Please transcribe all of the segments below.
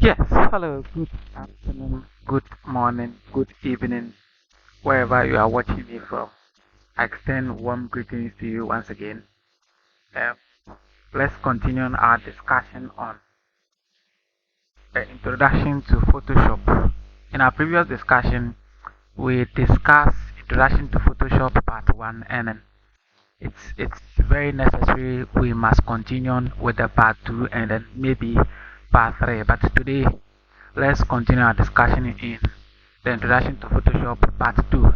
Yes, hello, good afternoon, good morning, good evening, wherever you are watching me from. I extend warm greetings to you once again. Um, let's continue our discussion on the introduction to Photoshop. In our previous discussion, we discussed introduction to Photoshop part 1, and then it's very necessary we must continue with the part 2 and then maybe part 3. But today, let's continue our discussion in the introduction to Photoshop part 2.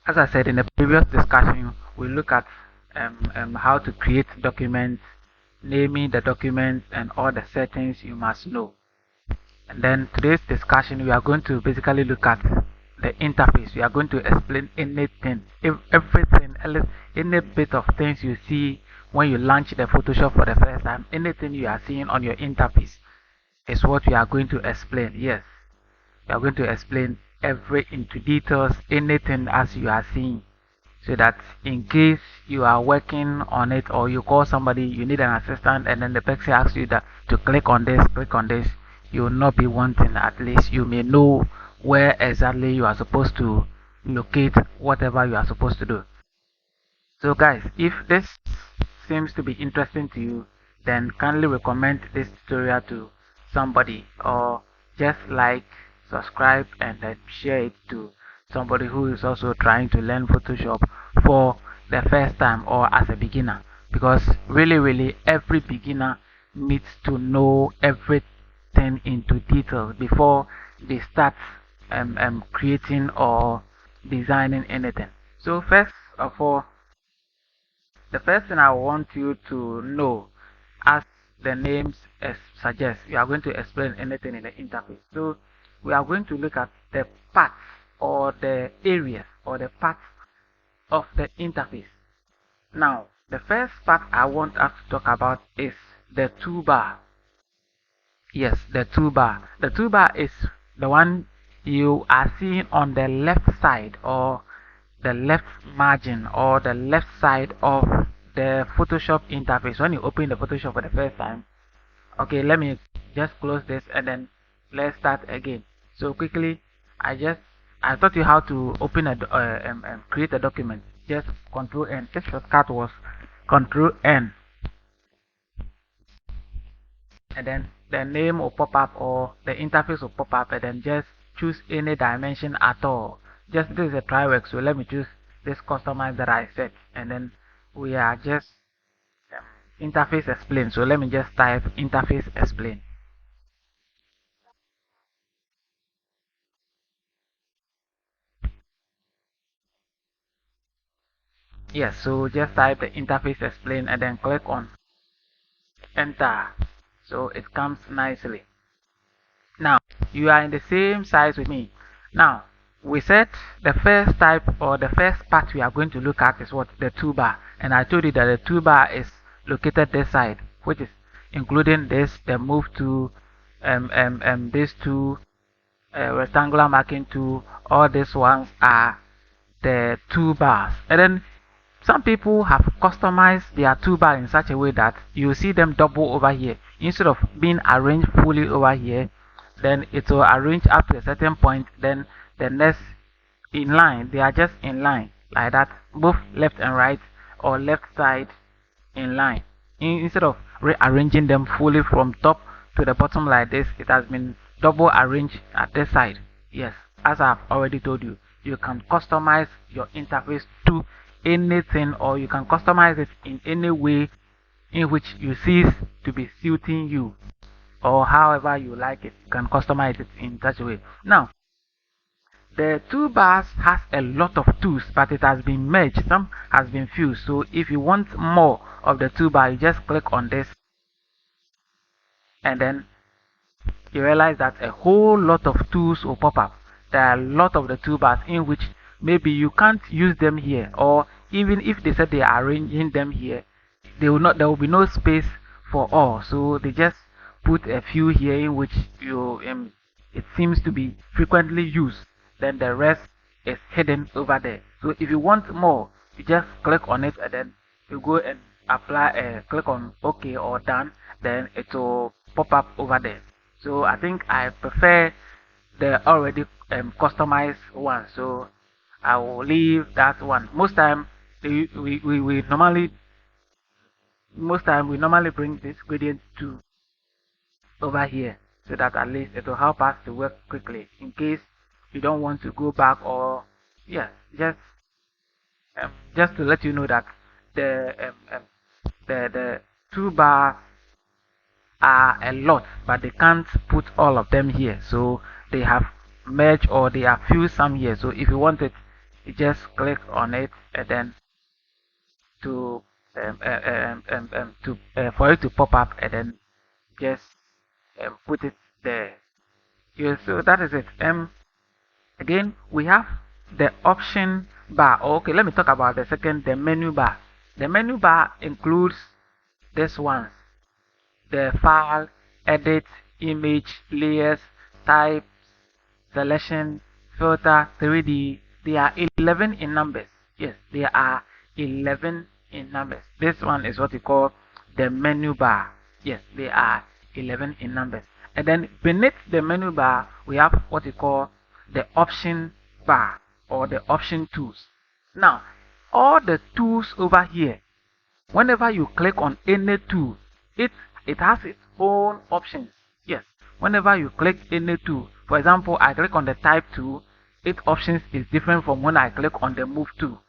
As I said in the previous discussion, we look at how to create documents, naming the documents, and all the settings you must know. And then today's discussion, we are going to basically look at the interface. We are going to explain anything, everything, any bit of things you see when you launch the Photoshop for the first time, anything you are seeing on your interface is what we are going to explain. Yes, we are going to explain every into details, anything as you are seeing, so that in case you are working on it or you call somebody, you need an assistant, and then the person asks you that to click on this, you will not be wanting. At least you may know where exactly you are supposed to locate whatever you are supposed to do. So guys, if this seems to be interesting to you, then kindly recommend this tutorial to somebody, or just like, subscribe, and then share it to somebody who is also trying to learn Photoshop for the first time or as a beginner. Because really every beginner needs to know everything into detail before they start creating or designing anything. So first of all, the first thing I want you to know, as the names suggest, we are going to explain anything in the interface. So we are going to look at the parts or the areas or the parts of the interface. Now, the first part I want us to talk about is the toolbar. Yes, the toolbar. The toolbar is the one you are seeing on the left side, or the left margin, or the left side of the Photoshop interface when you open the Photoshop for the first time. Okay, let me just close this and then let's start again. So quickly, I taught you how to open create a document. Just Control N. This shortcut was Control N, and then the name will pop up or the interface will pop up, and then just choose any dimension at all. Just this is a try work, so let me choose this customize that I set, and then we are just interface explain. So let me just type interface explain. Yes, so just type the interface explain and then click on enter. So it comes nicely. Now you are in the same size with me. Now we said the first type or the first part we are going to look at is what? The toolbar. And I told you that the toolbar is located this side, which is including this, the move to these two, rectangular marking tool. All these ones are the toolbars. And then some people have customized their toolbar in such a way that you see them double over here. Instead of being arranged fully over here, then it will arrange up to a certain point, then the next in line, they are just in line like that, both left and right, or left side in line. Instead of rearranging them fully from top to the bottom like this, it has been double arranged at this side. Yes, as I've already told you, you can customize your interface to anything, or you can customize it in any way in which you see to be suiting you, or however you like it. You can customize it in such a way. Now, the toolbars has a lot of tools, but it has been merged. Some has been fused. So if you want more of the toolbar, you just click on this, and then you realize that a whole lot of tools will pop up. There are a lot of the toolbars in which maybe you can't use them here, or even if they said they are arranging them here, they will not. There will be no space for all. So they just put a few here in which you it seems to be frequently used. Then the rest is hidden over there. So if you want more, you just click on it, and then you go and apply. Click on OK or done. Then it will pop up over there. So I think I prefer the already customized one. So I will leave that one. We normally bring this gradient to over here, so that at least it will help us to work quickly in case you don't want to go back, or yeah, just to let you know that the the toolbar are a lot, but they can't put all of them here, so they have merged, or they have fused some here. So if you want it, you just click on it, and then to for it to pop up, and then just put it there. Yeah, so that is it. Again, we have the option bar. Okay, let me talk about the menu bar. The menu bar includes this one: the file, edit, image, layers, type, selection, filter, 3D. They are 11 in numbers. Yes, they are 11 in numbers. This one is what we call the menu bar. Yes, they are 11 in numbers. And then beneath the menu bar, we have what we call the option bar, or the option tools. Now, all the tools over here, whenever you click on any tool, it has its own options. Yes, whenever you click any tool, for example, I click on the type tool, its options is different from when I click on the move tool.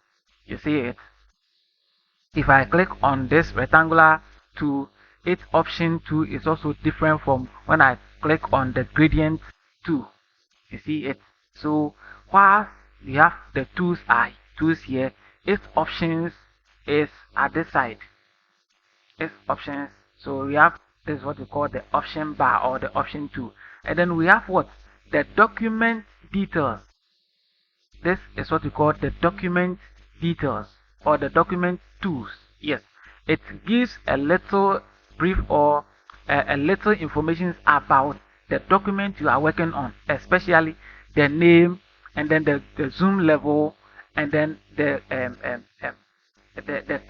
You see it? If I click on this rectangular tool, its option tool is also different from when I click on the gradient tool. You see it? So while you have the tools here, its options is at this side. Its options. So we have this, what we call the option bar, or the option tool. And then we have what? The document details. This is what we call the document details, or the document tools. Yes, it gives a little brief, or a little information about the document you are working on, especially the name, and then the zoom level, and then the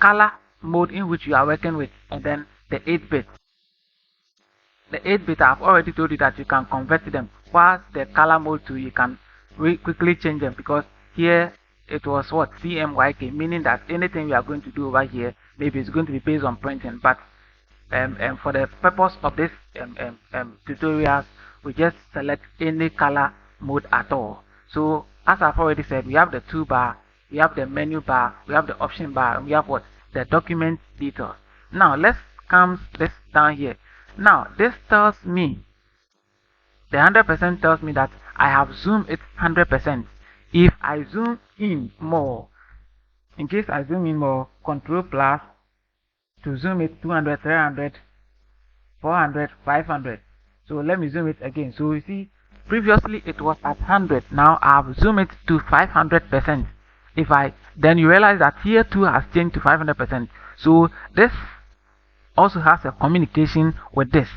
color mode in which you are working with, and then the 8-bit. The 8-bit, I've already told you that you can convert them. While the color mode too, you can quickly change them, because here it was what, CMYK, meaning that anything we are going to do over here, maybe it's going to be based on printing, but for the purpose of this tutorials, we just select any color mode at all. So as I've already said, we have the toolbar, we have the menu bar, we have the option bar, and we have what, the document details. Now let's come this down here. Now this tells me, the 100% tells me that I have zoomed it 100%. If I zoom in more, in case I zoom in more, Control plus to zoom it 200, 300, 400, 500. So let me zoom it again. So you see, previously it was at 100. Now I've zoomed it to 500%. Then you realize that here too has changed to 500%. So this also has a communication with this.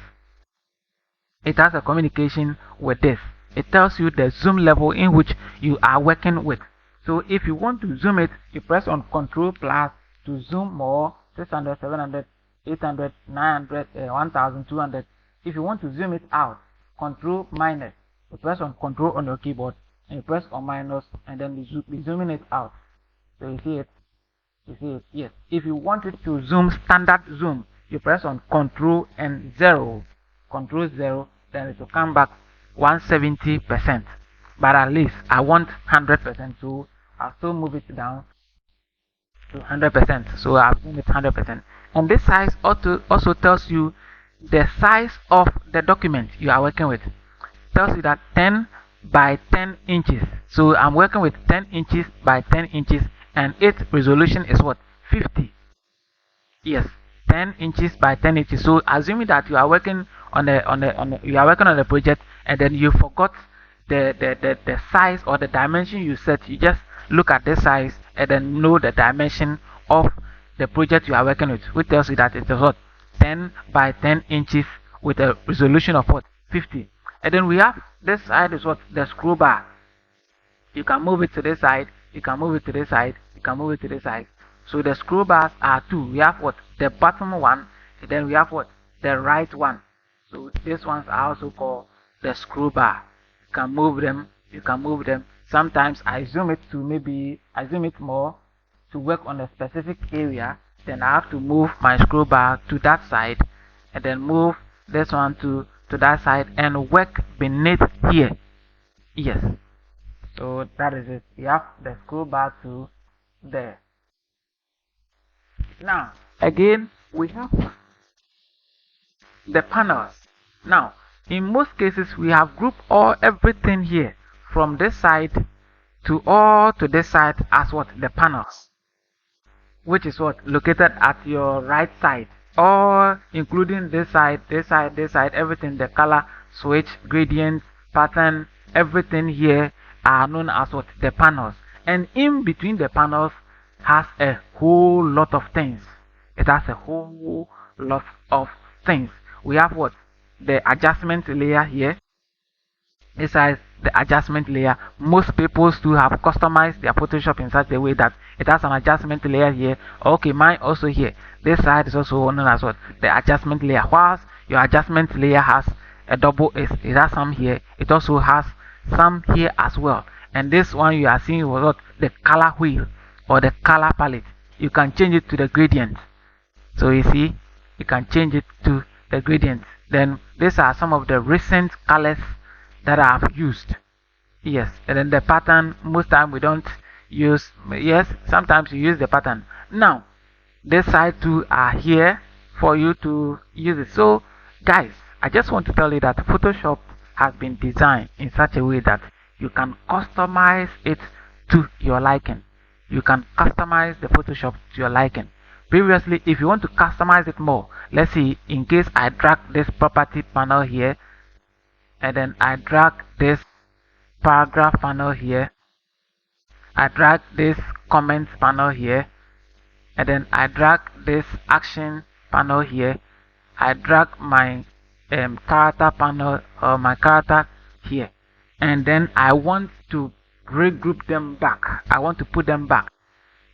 It has a communication with this. It tells you the zoom level in which you are working with. So if you want to zoom it, you press on Control plus to zoom more, 600, 700, 800, 900, 1200. If you want to zoom it out, Control minus. You press on Control on your keyboard, and you press on minus, and then you be zooming it out. So you see it? You see it? Yes. If you want it to zoom standard zoom, you press on Control and 0. Control 0, then it will come back 170%. But at least I want 100%, so I'll still move it down to 100%. So I've done it 100%. And this size also tells you the size of the document you are working with. It tells you that 10 by 10 inches. So I'm working with 10 inches by 10 inches, and its resolution is what? 50. Yes, 10 inches by 10 inches. So assuming that you are working on the project, and then you forgot the size or the dimension you set, you just look at the size and then know the dimension of the project you are working with, which tells you that it is what, 10 by 10 inches with a resolution of what, 50. And then we have this side is what, the scroll bar. You can move it to this side, you can move it to this side, you can move it to this side. So the scroll bars are two. We have what, the bottom one, and then we have what, the right one. So these ones are also called the scroll bar. You can move them, you can move them. Sometimes I zoom it to maybe I zoom it more to work on a specific area, then I have to move my scroll bar to that side and then move this one to that side and work beneath here. Yes, so that is it. You have the scroll bar to there. Now again we have the panels. Now in most cases we have grouped everything here from this side to this side as what the panels, which is what located at your right side, or including this side, this side, this side, everything, the color switch, gradient, pattern, everything here are known as what the panels. And in between the panels has a whole lot of things. It has a whole lot of things. We have what the adjustment layer here. Besides the adjustment layer, most people still have customized their Photoshop in such a way that it has an adjustment layer here. Okay, mine also here. This side is also known as what the adjustment layer. Whilst your adjustment layer has a double S, it has some here. It also has some here as well. And this one you are seeing was what the color wheel or the color palette. You can change it to the gradient. So you see, you can change it to the gradient. Then these are some of the recent colors that I have used. Yes, and then the pattern, most time we don't use. Yes, sometimes you use the pattern. Now this side too are here for you to use it. So guys, I just want to tell you that Photoshop has been designed in such a way that you can customize it to your liking. You can customize the Photoshop to your liking. Previously, if you want to customize it more, let's see, in case I drag this property panel here and then I drag this paragraph panel here, I drag this comments panel here, and then I drag this action panel here, I drag my character panel or my character here, and then I want to regroup them back. I want to put them back.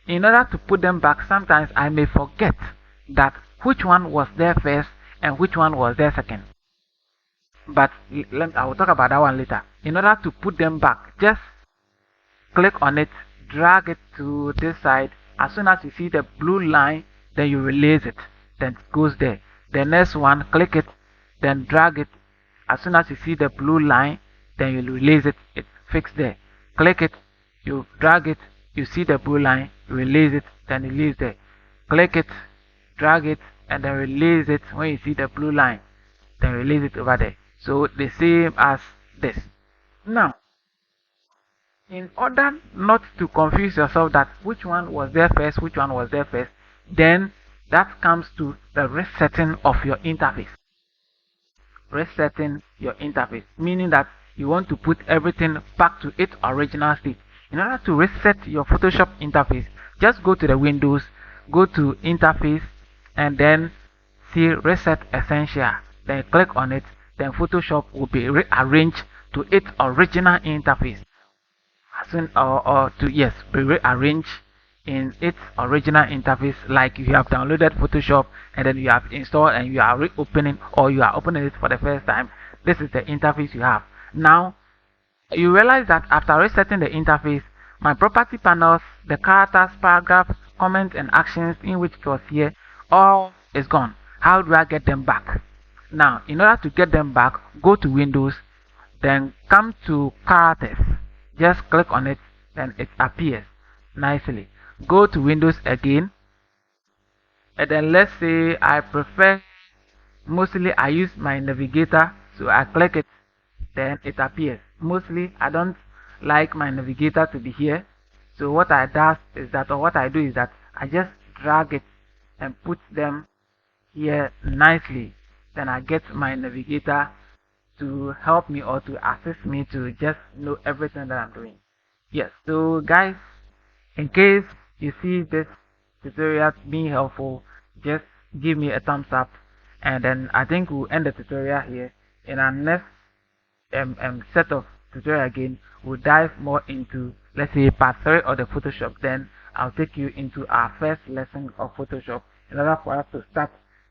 In order to put them back, sometimes I may forget that which one was there first and which one was there second. But I will talk about that one later. In order to put them back, just click on it, drag it to this side. As soon as you see the blue line, then you release it, then it goes there. The next one, click it, then drag it. As soon as you see the blue line, then you release it, it's fixed there. Click it, you drag it, you see the blue line, you release it, then release there. Click it, drag it, and then release it. When you see the blue line, then release it over there. So the same as this. Now, in order not to confuse yourself that which one was there first, which one was there first, then that comes to the resetting of your interface. Resetting your interface, meaning that you want to put everything back to its original state. In order to reset your Photoshop interface, just go to the Windows, go to Interface, and then see Reset Essential. Then click on it. Then Photoshop will be rearranged to its original interface. Be rearranged in its original interface, like you have downloaded Photoshop and then you have installed and you are reopening, or you are opening it for the first time. This is the interface you have. Now you realize that after resetting the interface, my property panels, the characters, paragraphs, comments and actions in which it was here, all is gone. How do I get them back? Now, in order to get them back, go to Windows, then come to characters. Just click on it, then it appears nicely. Go to Windows again, and then let's say I prefer, mostly I use my navigator, so I click it, then it appears. Mostly I don't like my navigator to be here, so what I do is that I just drag it and put them here nicely. Then I get my navigator to help me or to assist me to just know everything that I'm doing. Yes, so guys, in case you see this tutorial being helpful, just give me a thumbs up, and then I think we'll end the tutorial here. In our next set of tutorial again, we'll dive more into, let's say, part 3 of the Photoshop. Then I'll take you into our first lesson of Photoshop in order for us to start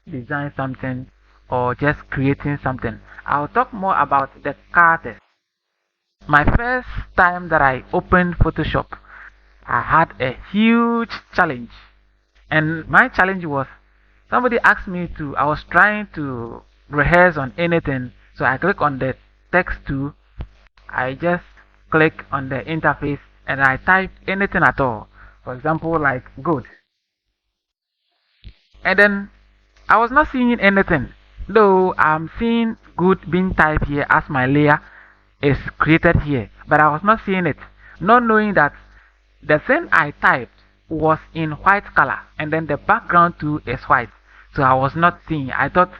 design something or just creating something. I'll talk more about the characters. My first time that I opened Photoshop, I had a huge challenge. And my challenge was somebody asked me to, I was trying to rehearse on anything. So I click on the text tool, I just click on the interface and I type anything at all. For example, like good. And then I was not seeing anything. Though I'm seeing good being typed here as my layer is created here. But I was not seeing it. Not knowing that the thing I typed was in white color and then the background too is white. So I was not seeing. I thought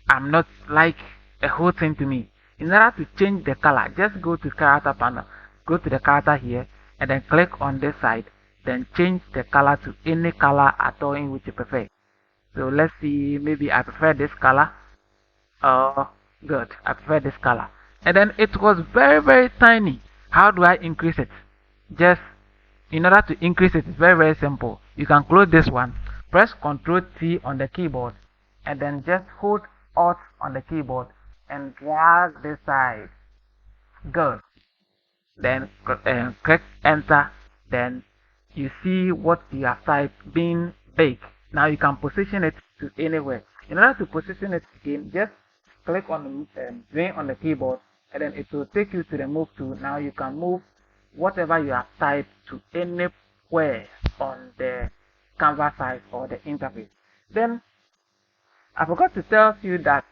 I'm not like a whole thing to me. In order to change the color, just go to character panel, go to the character here, and then click on this side, then change the color to any color at all in which you prefer. So let's see, maybe I prefer this color. Oh, good, I prefer this color. And then it was very tiny. How do I increase it? Just in order to increase it, it's very simple. You can close this one, press Ctrl T on the keyboard, and then just hold Alt on the keyboard and drag this side. Good. Then click Enter. Then you see what you have typed being big. Now you can position it to anywhere. In order to position it again, just click on the drain on the keyboard, and then it will take you to the move tool. Now you can move whatever you have typed to anywhere on the canvas size or the interface. Then I forgot to tell you that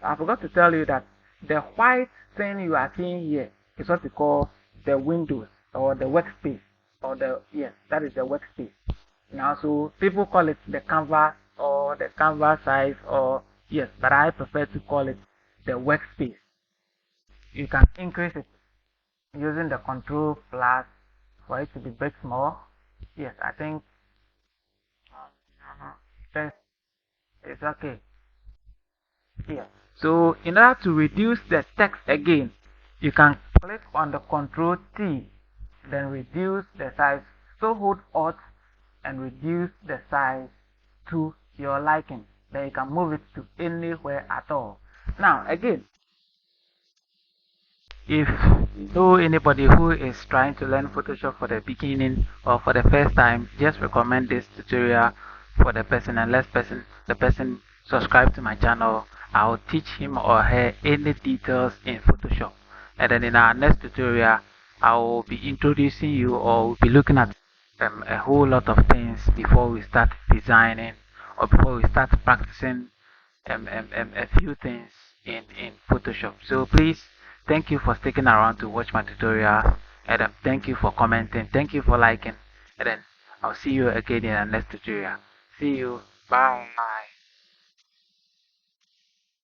the white thing you are seeing here is what we call the windows or the workspace, or the, yes, that is the workspace. Now, so people call it the canvas or the canvas size, or yes, but I prefer to call it the workspace. You can increase it using the Control plus for it to be big small. Yes, I think it's okay. Here. So in order to reduce the text again, you can click on the Control T, then reduce the size. So hold Alt and reduce the size to your liking. Then you can move it to anywhere at all. Now again, if you know anybody who is trying to learn Photoshop for the beginning or for the first time, just recommend this tutorial for the person, and let the person subscribe to my channel. I'll teach him or her any details in Photoshop, and then in our next tutorial I will be introducing you, or we'll be looking at a whole lot of things before we start designing or before we start practicing a few things in Photoshop. So please, thank you for sticking around to watch my tutorial, and thank you for commenting, thank you for liking, and then I'll see you again in the next tutorial. See you, bye.